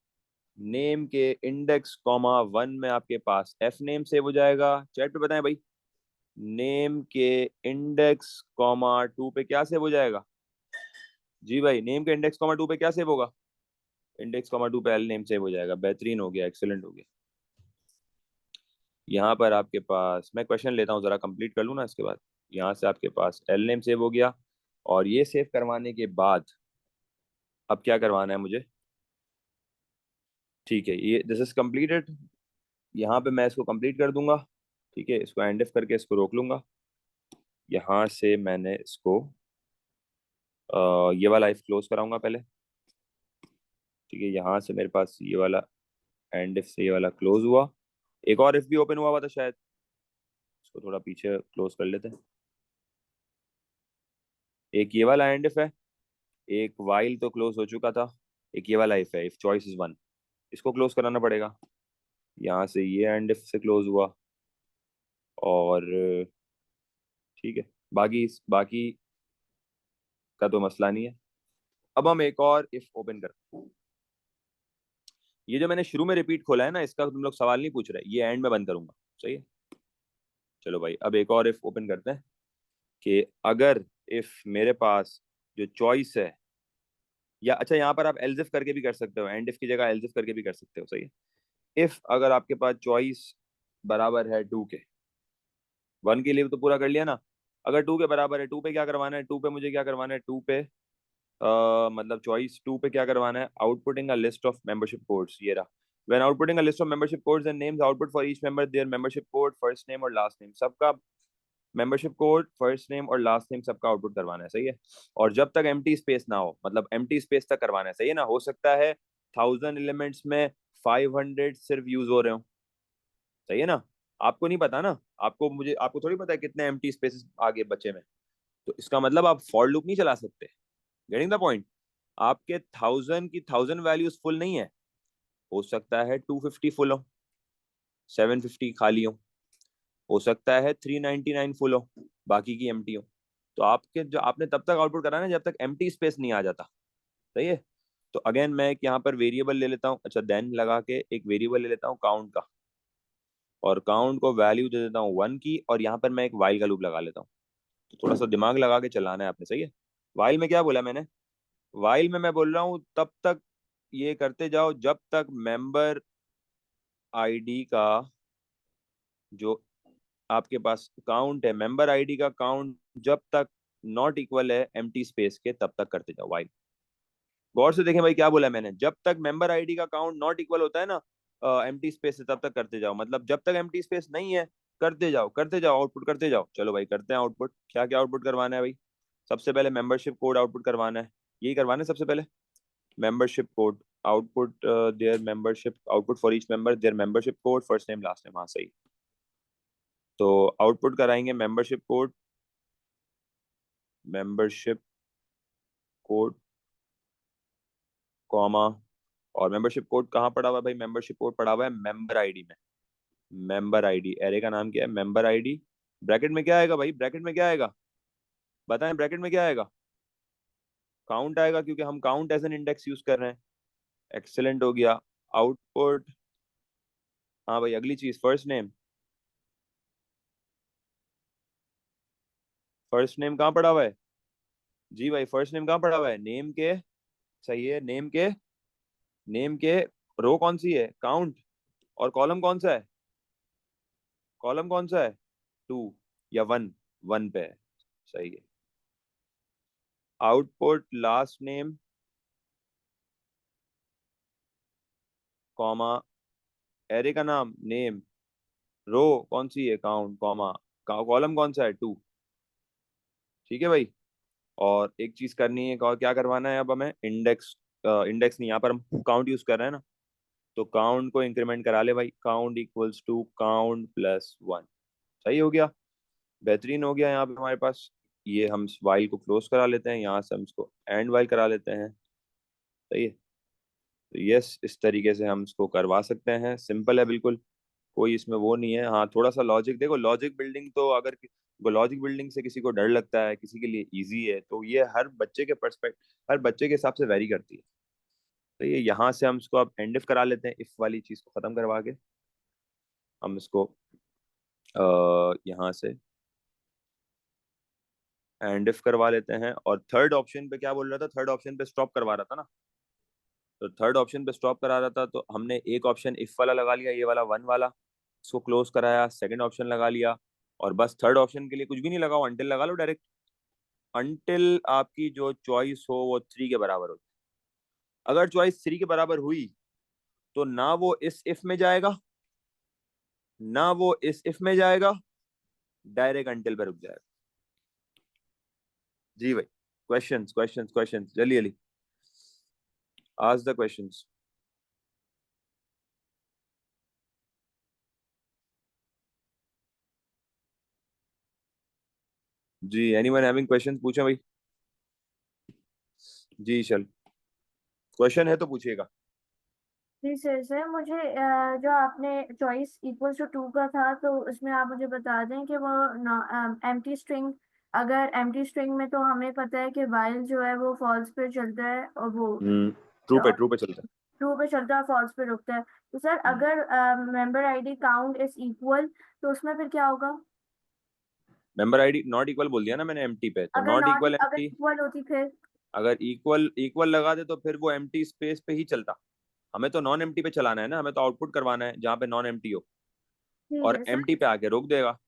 नेम के इंडेक्स कॉमा 1 में आपके पास एफ नेम सेव हो जाएगा। चैट पे बताएं भाई, नेम के इंडेक्स कॉमा 2 पे क्या सेव हो जाएगा, जी भाई नेम के इंडेक्स कॉमा 2 पे क्या सेव होगा, इंडेक्स कॉमा 2 पे एल नेम सेव हो जाएगा। बेहतरीन हो गया, एक्सेलेंट हो गया। यहाँ पर आपके पास मैं क्वेश्चन लेता हूँ, जरा कंप्लीट कर लूँ ना इसके बाद। यहाँ से आपके पास एल नेम सेव हो गया, और ये सेव करवाने के बाद अब क्या करवाना है मुझे, ठीक है, ये दिस इज कंप्लीटेड। यहाँ पे मैं इसको कंप्लीट कर दूंगा, ठीक है, इसको एंड इफ करके इसको रोक लूंगा। यहाँ से मैंने इसको ये वाला इफ क्लोज कराऊंगा पहले, ठीक है, यहाँ से मेरे पास ये वाला एंड इफ से ये वाला क्लोज हुआ। एक और इफ भी ओपन हुआ था शायद, इसको थोड़ा पीछे क्लोज कर लेते हैं। एक ये वाला एंड इफ है, एक वाइल तो क्लोज हो चुका था, एक ये वाला इफ है, इफ चॉइस इज 1, इसको क्लोज कराना पड़ेगा। यहाँ से ये एंड इफ से क्लोज हुआ, और ठीक है, बाकी बाकी का तो मसला नहीं है। अब हम एक और इफ ओपन करते हैं। ये जो मैंने शुरू में रिपीट खोला है ना, इसका तुम लोग सवाल नहीं पूछ रहे, ये एंड में बंद करूंगा, सही है। चलो भाई, अब एक और इफ ओपन करते हैं कि अगर इफ मेरे पास जो चॉइस है, या अच्छा यहाँ पर आप एल्स इफ करके भी कर सकते हो, एंड इफ की जगह एल्स इफ करके भी कर सकते हो, सही है। इफ अगर आपके पास चॉइस बराबर है 2 के, 1 के लिए तो पूरा कर लिया ना, अगर 2 के बराबर है, 2 पे क्या करवाना है, 2 पे मुझे क्या करवाना है, 2 पे मतलब चॉइस 2 पे क्या करवाना है, outputting a list of membership codes, ये रहा। When outputting a list of membership codes and names output for each member their membership code, first name और लास्ट नेम, सबका मेंबरशिप कोड, फर्स्ट नेम और last name सबका output करवाना है, सही है। और जब तक एम्प्टी स्पेस ना हो, मतलब एम्प्टी स्पेस तक करवाना है, सही है ना। हो सकता है 1000 एलिमेंट्स में 500 सिर्फ यूज हो रहे हो, सही है ना। आपको नहीं पता ना, आपको थोड़ी पता है कितने एम्प्टी स्पेसेस आगे बचे में, तो इसका मतलब आप फॉर लूप नहीं चला सकते। Getting the point? आपके 1000 की 1000 वैल्यूज फुल नहीं है, हो सकता है 250 फुल हो, 750 खाली हो सकता है 399 फुल हो, बाकी की एम्प्टी हो। तो आपके जो आपने तब तक आउटपुट करा ना जब तक एम्प्टी स्पेस नहीं आ जाता। सही है। तो अगेन मैं एक यहाँ पर वेरिएबल ले लेता हूँ, अच्छा देन लगा के एक वेरिएबल ले लेता हूँ काउंट का, और काउंट को वैल्यू दे देता हूँ 1 की, और यहाँ पर मैं एक वाइल का लूप लगा लेता हूँ। तो थोड़ा सा दिमाग लगा के चलाना है आपने। सही है। वाइल में क्या बोला मैंने? वाइल में मैं बोल रहा हूँ तब तक ये करते जाओ जब तक मेंबर आईडी का जो आपके पास काउंट है, मेंबर आईडी का काउंट जब तक नॉट इक्वल है एम्प्टी स्पेस के, तब तक करते जाओ वाइल। गौर से देखें भाई क्या बोला मैंने, जब तक मेंबर आईडी का काउंट नॉट इक्वल होता है ना एम्प्टी स्पेस से, तब तक करते जाओ। मतलब जब तक एम्प्टी स्पेस नहीं है करते जाओ आउटपुट करते जाओ। चलो भाई करते हैं आउटपुट। क्या क्या आउटपुट करवाना है भाई? सबसे पहले मेंबरशिप कोड आउटपुट करवाना है, यही करवाना है सबसे पहले। Membership code output their membership output for each member their membership code first name last name. हाँ सही। तो आउटपुट कराएंगे membership code, membership code comma, और मेंबरशिप कोड कहाँ पड़ा हुआ है भाई? मेंबरशिप कोड पड़ा हुआ है मेंबर आईडी में। मेंबर आईडी, एरे का नाम क्या है? Member ID. ब्रैकेट में क्या आएगा भाई? ब्रैकेट में क्या आएगा बताएं? ब्रैकेट में क्या आएगा? काउंट आएगा, क्योंकि हम count as an index use कर रहे हैं। एक्सेलेंट हो गया। आउटपुट, हाँ भाई अगली चीज फर्स्ट नेम। फर्स्ट नेम कहाँ पड़ा हुआ है? जी भाई फर्स्ट नेम कहाँ पड़ा हुआ है? नेम के, सही है, नेम के रो कौन सी है? काउंट। और कॉलम कौन सा है? कॉलम कौन सा है? 2 या 1? 1 पे है। सही है। Output last name comma, array का नाम नेम, रो कौन सी है? काउंट, कॉमा, कॉलम कौन सा है? 2। ठीक है भाई। और एक चीज करनी है, और क्या करवाना है अब हमें? इंडेक्स, इंडेक्स नहीं, यहाँ पर हम काउंट यूज कर रहे हैं ना, तो काउंट को इंक्रीमेंट करा ले भाई। Count equals to count plus 1। सही हो गया। बेहतरीन हो गया। यहाँ पे हमारे पास ये, हम वाइल को क्लोज करा लेते हैं, यहाँ से हम इसको एंड वाइल करा लेते हैं। सही है। तो यस, इस तरीके से हम इसको करवा सकते हैं। सिंपल है बिल्कुल, कोई इसमें वो नहीं है। हाँ थोड़ा सा लॉजिक देखो, लॉजिक बिल्डिंग तो अगर लॉजिक बिल्डिंग से किसी को डर लगता है, किसी के लिए इजी है, तो ये हर बच्चे के पर्सपेक्ट, हर बच्चे के हिसाब से वेरी करती है। तो ये यहाँ से हम इसको अब एंड इफ करा लेते हैं, इफ वाली चीज को खत्म करवा के हम इसको यहाँ से एंड इफ करवा लेते हैं। और थर्ड ऑप्शन पे क्या बोल रहा था? थर्ड ऑप्शन पे स्टॉप करवा रहा था ना, तो थर्ड ऑप्शन पे स्टॉप करा रहा था, तो हमने एक ऑप्शन इफ वाला लगा लिया, ये वाला 1 वाला, इसको क्लोज कराया, सेकंड ऑप्शन लगा लिया, और बस थर्ड ऑप्शन के लिए कुछ भी नहीं लगाओ, अनटिल लगा लो डायरेक्ट। अनटिल आपकी जो चॉइस हो वो 3 के बराबर हो। अगर चॉइस 3 के बराबर हुई तो ना वो इस इफ में जाएगा, ना वो इस इफ में जाएगा, डायरेक्ट अनटिल पे रुक जाएगा। जी भाई, क्वेश्चंस क्वेश्चंस क्वेश्चंस, जल्दी जल्दी आस्क द क्वेश्चंस। जी, एनीवन हैविंग क्वेश्चंस पूछे भाई। जी चल, क्वेश्चन है तो पूछिएगा। जी सर मुझे जो आपने चॉइस इक्वल टू 2 का था, तो उसमें आप मुझे बता दें कि वो एम्प्टी स्ट्रिंग, अगर एम्प्टी स्ट्रिंग में तो हमें पता है कि वाइल जो है वो फॉल्स पे चलता है, और वो ट्रू पे चलता है। ट्रू पे चलता है, फॉल्स पे रुकता है। तो सर हम्म। अगर member ID count is equal, तो उसमें फिर क्या होगा? मेंबर आईडी नॉट इक्वल बोल दिया ना मैंने एम्प्टी पे, तो अगर नॉट नॉट इक्वल अगर एम्प्टी। इक्वल होती फिर? अगर इक्वल इक्वल लगा दे तो फिर वो एम्प्टी स्पेस पे ही चलता। हमें तो नॉन एम्प्टी पे चलाना है ना, हमें तो आउटपुट करवाना है जहाँ पे नॉन एम्प्टी हो, ठीक और है सर। एम्प्टी पे आके रोक देगा।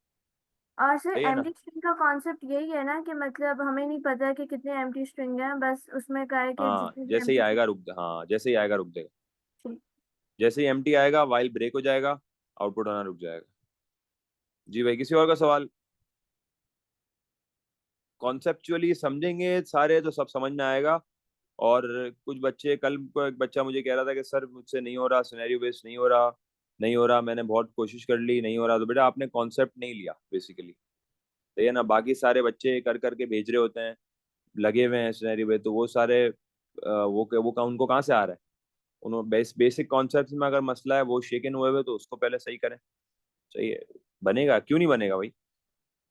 और सर सही है ना? एम्प्टी स्ट्रिंग का कॉन्सेप्ट यही है ना, कि मतलब हमें नहीं पता कि कितने एम्प्टी स्ट्रिंग हैं, बस उसमें का है कि हाँ जितने भी जैसे ही एम्प्टी। आएगा रुक हाँ जैसे ही आएगा रुक देगा। ठीक। जैसे ही एम्प्टी आएगा वाइल ब्रेक हो जाएगा, आउटपुट होना रुक जाएगा। जी भाई, किसी और का सवाल? कॉन्सेप्चुअली समझेंगे सारे तो सब समझ में आएगा। और कुछ बच्चे, कल को एक बच्चा मुझे कह रहा था कि सर मुझसे नहीं हो रहा, सिनेरियो बेस्ड नहीं हो रहा, नहीं हो रहा, मैंने बहुत कोशिश कर ली, नहीं हो रहा। तो बेटा आपने कॉन्सेप्ट नहीं लिया बेसिकली। तो ये ना, बाकी सारे बच्चे कर करके भेज रहे होते हैं, लगे हुए हैं सिनेरियो पे, तो वो सारे वो उनको कहाँ से आ रहा है? उन्होंने बेसिक कॉन्सेप्ट में अगर मसला है, वो शेकन हुए हुए, तो उसको पहले सही करें। सही है, बनेगा, क्यों नहीं बनेगा भाई,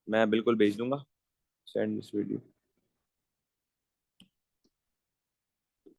मैं बिल्कुल भेज दूंगा। Send this video.